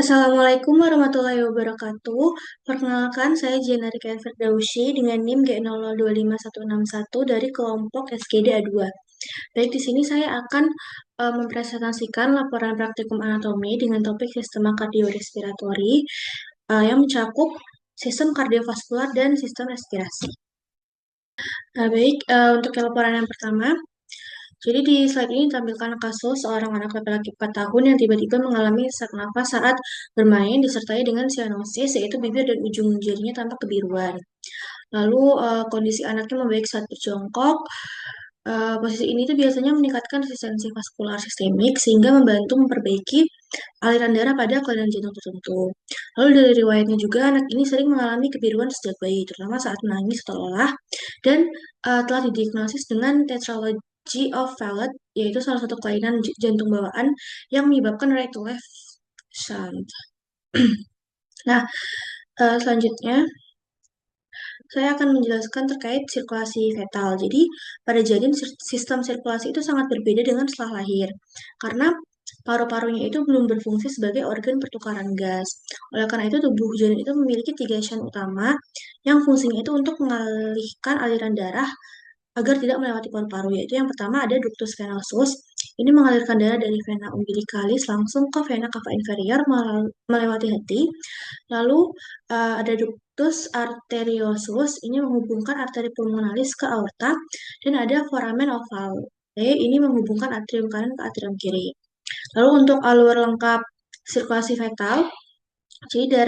Assalamualaikum warahmatullahi wabarakatuh. Perkenalkan, saya Jenarika Firdausi dengan NIM G0025161 dari kelompok SGD A2. Baik, di sini saya akan mempresentasikan laporan praktikum anatomi dengan topik sistema kardiorespiratori yang mencakup sistem kardiovaskular dan sistem respirasi. Baik, untuk laporan yang pertama, jadi di slide ini ditampilkan kasus seorang anak laki-laki 4 tahun yang tiba-tiba mengalami sesak nafas saat bermain disertai dengan sianosis, yaitu bibir dan ujung jarinya tampak kebiruan. Lalu kondisi anaknya membaik saat berjongkok. Posisi ini tuh biasanya meningkatkan resistensi vaskular sistemik sehingga membantu memperbaiki aliran darah pada kelainan jantung tertentu. Lalu dari riwayatnya juga anak ini sering mengalami kebiruan sejak bayi, terutama saat menangis atau lelah, dan telah didiagnosis dengan tetralogy of Fallot, yaitu salah satu kelainan jantung bawaan yang menyebabkan right to left shunt. Nah, selanjutnya saya akan menjelaskan terkait sirkulasi fetal. Jadi, pada janin sistem sirkulasi itu sangat berbeda dengan setelah lahir, karena paru-parunya itu belum berfungsi sebagai organ pertukaran gas. Oleh karena itu, tubuh janin itu memiliki 3 shunt utama yang fungsinya itu untuk mengalihkan aliran darah agar tidak melewati paru-paru, yaitu yang pertama ada ductus venosus. Ini mengalirkan darah dari vena umbilicalis langsung ke vena cava inferior melewati hati. Lalu ada ductus arteriosus, ini menghubungkan arteri pulmonalis ke aorta, dan ada foramen ovale, ini menghubungkan atrium kanan ke atrium kiri. Lalu untuk alur lengkap sirkulasi fetal, jadi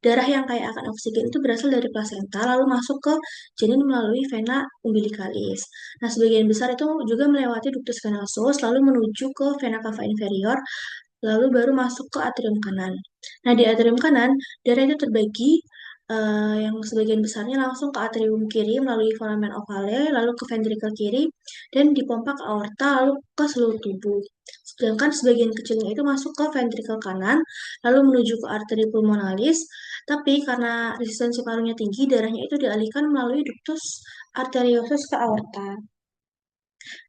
darah yang kaya akan oksigen itu berasal dari plasenta lalu masuk ke janin melalui vena umbilicalis. Nah, sebagian besar itu juga melewati ductus venosus lalu menuju ke vena cava inferior lalu baru masuk ke atrium kanan. Nah, di atrium kanan darah itu terbagi yang sebagian besarnya langsung ke atrium kiri melalui foramen ovale, lalu ke ventrikel kiri, dan dipompa ke aorta, lalu ke seluruh tubuh. Sedangkan sebagian kecilnya itu masuk ke ventrikel kanan, lalu menuju ke arteri pulmonalis, tapi karena resistensi parunya tinggi, darahnya itu dialihkan melalui ductus arteriosus ke aorta.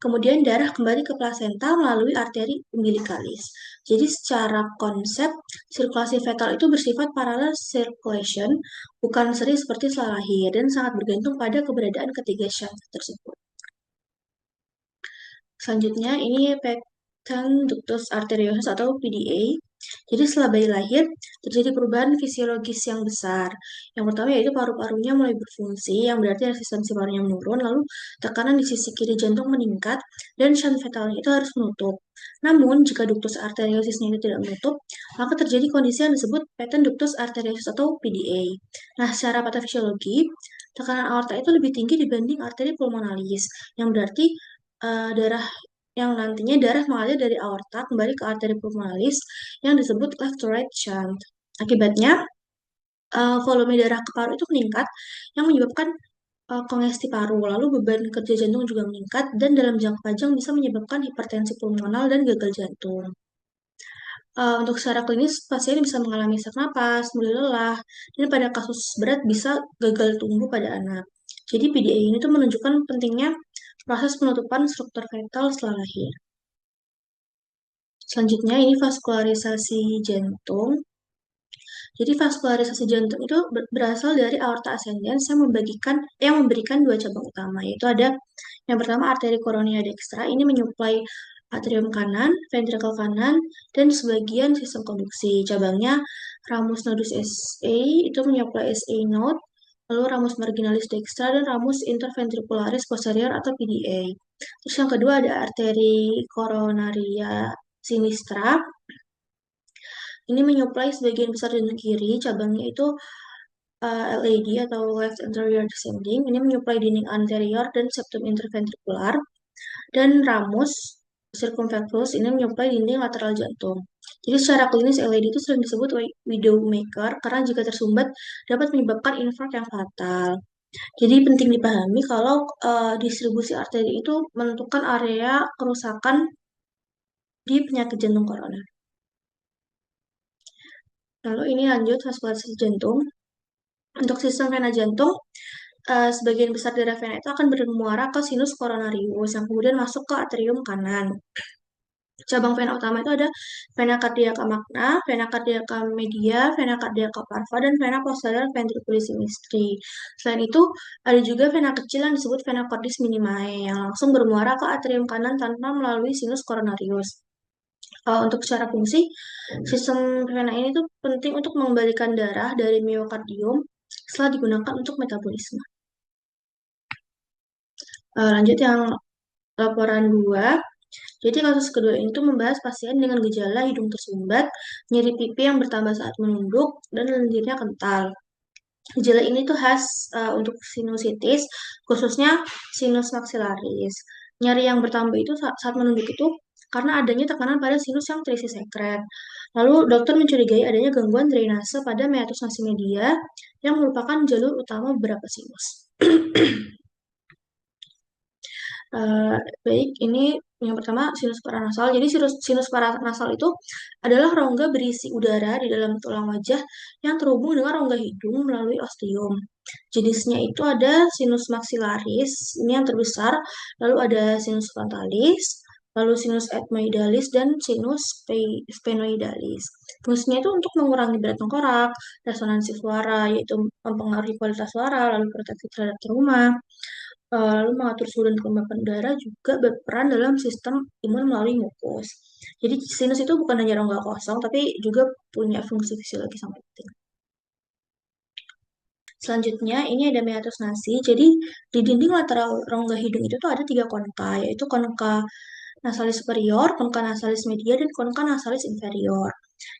Kemudian darah kembali ke plasenta melalui arteri umbilicalis. Jadi secara konsep, sirkulasi fetal itu bersifat parallel circulation, bukan seri seperti setelah lahir, dan sangat bergantung pada keberadaan ketiga shunt tersebut. Selanjutnya, ini pattern ductus arteriosus atau PDA. Jadi setelah bayi lahir, terjadi perubahan fisiologis yang besar. Yang pertama yaitu paru-parunya mulai berfungsi, yang berarti resistensi parunya menurun, lalu tekanan di sisi kiri jantung meningkat, dan shunt fetalnya itu harus menutup. Namun, jika ductus arteriosisnya itu tidak menutup, maka terjadi kondisi yang disebut pattern ductus arteriosus atau PDA. Nah, secara patofisiologi, tekanan aorta itu lebih tinggi dibanding arteri pulmonalis, yang berarti darah yang nantinya darah mengalir dari aorta kembali ke arteri pulmonalis yang disebut left to right shunt. Akibatnya, volume darah ke paru itu meningkat yang menyebabkan kongesti paru, lalu beban kerja jantung juga meningkat, dan dalam jangka panjang bisa menyebabkan hipertensi pulmonal dan gagal jantung. Untuk secara klinis, pasien bisa mengalami sesak napas, mulai lelah, dan pada kasus berat bisa gagal tumbuh pada anak. Jadi PDA ini tuh menunjukkan pentingnya proses penutupan struktur fetal setelah lahir. Selanjutnya ini vaskularisasi jantung. Jadi vaskularisasi jantung itu berasal dari aorta ascendens yang memberikan 2 cabang utama, yaitu ada yang pertama arteri koronia dextra, ini menyuplai atrium kanan, ventrikel kanan, dan sebagian sistem konduksi. Cabangnya ramus nodus SA itu menyuplai SA node, lalu ramus marginalis dextra dan ramus interventricularis posterior atau PDA. Terus yang kedua ada arteri koronaria sinistra. Ini menyuplai sebagian besar jantung kiri, cabangnya itu LAD atau left anterior descending. Ini menyuplai dinding anterior dan septum interventricular. Dan ramus circumflexus ini menyuplai dinding lateral jantung. Jadi secara klinis LAD itu sering disebut widowmaker karena jika tersumbat dapat menyebabkan infark yang fatal. Jadi penting dipahami kalau distribusi arteri itu menentukan area kerusakan di penyakit jantung koroner. Lalu ini lanjut vaskularisasi jantung. Untuk sistem vena jantung, sebagian besar darah vena itu akan bermuara ke sinus coronarius yang kemudian masuk ke atrium kanan. Cabang vena utama itu ada vena cardiaca magna, vena cardiaca media, vena cardiaca parva, dan vena posterior ventriculis sinistri. Selain itu, ada juga vena kecil yang disebut vena cordis minimae yang langsung bermuara ke atrium kanan tanpa melalui sinus coronarius. Untuk secara fungsi, sistem vena ini tuh penting untuk mengembalikan darah dari miokardium setelah digunakan untuk metabolisme. Lanjut yang laporan 2. Jadi kasus kedua ini tuh membahas pasien dengan gejala hidung tersumbat, nyeri pipi yang bertambah saat menunduk, dan lendirnya kental. Gejala ini tuh khas untuk sinusitis, khususnya sinus maxillaris. Nyeri yang bertambah itu saat menunduk itu karena adanya tekanan pada sinus yang terisi sekret. Lalu dokter mencurigai adanya gangguan drainase pada meatus nasi media yang merupakan jalur utama beberapa sinus. Eh, Baik, ini yang pertama sinus paranasal. Jadi sinus paranasal itu adalah rongga berisi udara di dalam tulang wajah yang terhubung dengan rongga hidung melalui ostium. Jenisnya itu ada sinus maxillaris, ini yang terbesar, lalu ada sinus frontalis, lalu sinus ethmoidalis, dan sinus sphenoidalis. Fungsinya itu untuk mengurangi berat tengkorak, resonansi suara, yaitu mempengaruhi kualitas suara, lalu proteksi terhadap trauma, lalu mengatur suhu dan kelembapan udara juga berperan dalam sistem imun melalui mukus. Jadi sinus itu bukan hanya rongga kosong, tapi juga punya fungsi fisiologis yang penting. Selanjutnya, ini ada meatus nasi. Jadi, di dinding lateral rongga hidung itu tuh ada 3 konka, yaitu konka nasalis superior, konka nasalis media, dan konka nasalis inferior.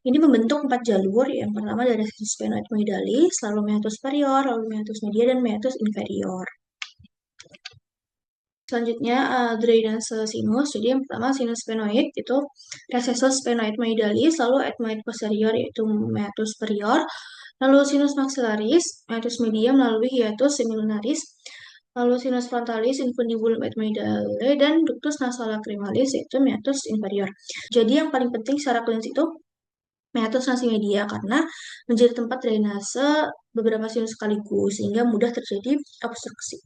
Ini membentuk 4 jalur. Yang pertama dari sinus sphenoid lalu meatus superior, lalu meatus media, dan meatus inferior. Selanjutnya, drainase sinus. Jadi yang pertama sinus sphenoid itu recessus sphenoid-mehidalis, lalu ethmoid posterior yaitu meatus superior, lalu sinus maxillaris, meatus media melalui hiatus semilunaris, lalu sinus frontalis, infundibulum ethmoidale, dan ductus nasolacrimalis yaitu meatus inferior. Jadi yang paling penting secara klinis itu meatus nasi media karena menjadi tempat drainase beberapa sinus sekaligus sehingga mudah terjadi obstruksi.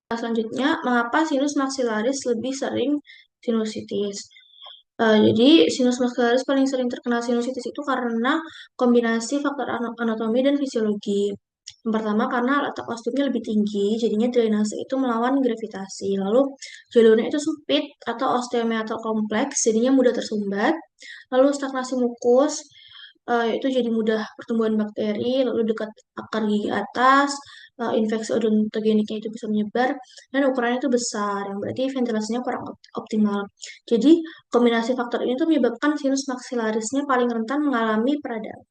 Selanjutnya, mengapa sinus maxillaris lebih sering sinusitis? Jadi, sinus maxillaris paling sering terkena sinusitis itu karena kombinasi faktor anatomi dan fisiologi. Yang pertama, karena letak ostiumnya lebih tinggi, jadinya drainase itu melawan gravitasi. Lalu, jalurnya itu sempit atau osteomeatal kompleks, jadinya mudah tersumbat. Lalu, stagnasi mukus, itu jadi mudah pertumbuhan bakteri, lalu dekat akar gigi atas, infeksi odontogeniknya itu bisa menyebar, dan ukurannya itu besar, yang berarti ventilasinya kurang optimal. Jadi, kombinasi faktor ini tuh menyebabkan sinus maxillarisnya paling rentan mengalami peradaan.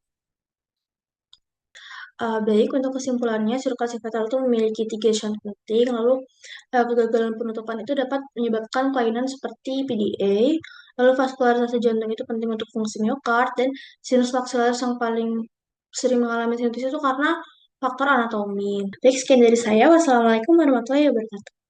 Baik, untuk kesimpulannya, sirkulasi fatal itu memiliki 3 shunt penting, lalu kegagalan penutupan itu dapat menyebabkan kelainan seperti PDA, lalu vaskularisasi jantung itu penting untuk fungsi miokard, dan sinus maxillaris yang paling sering mengalami sinusitis itu karena faktor anatomi. Baik, sekian dari saya. Wassalamualaikum warahmatullahi wabarakatuh.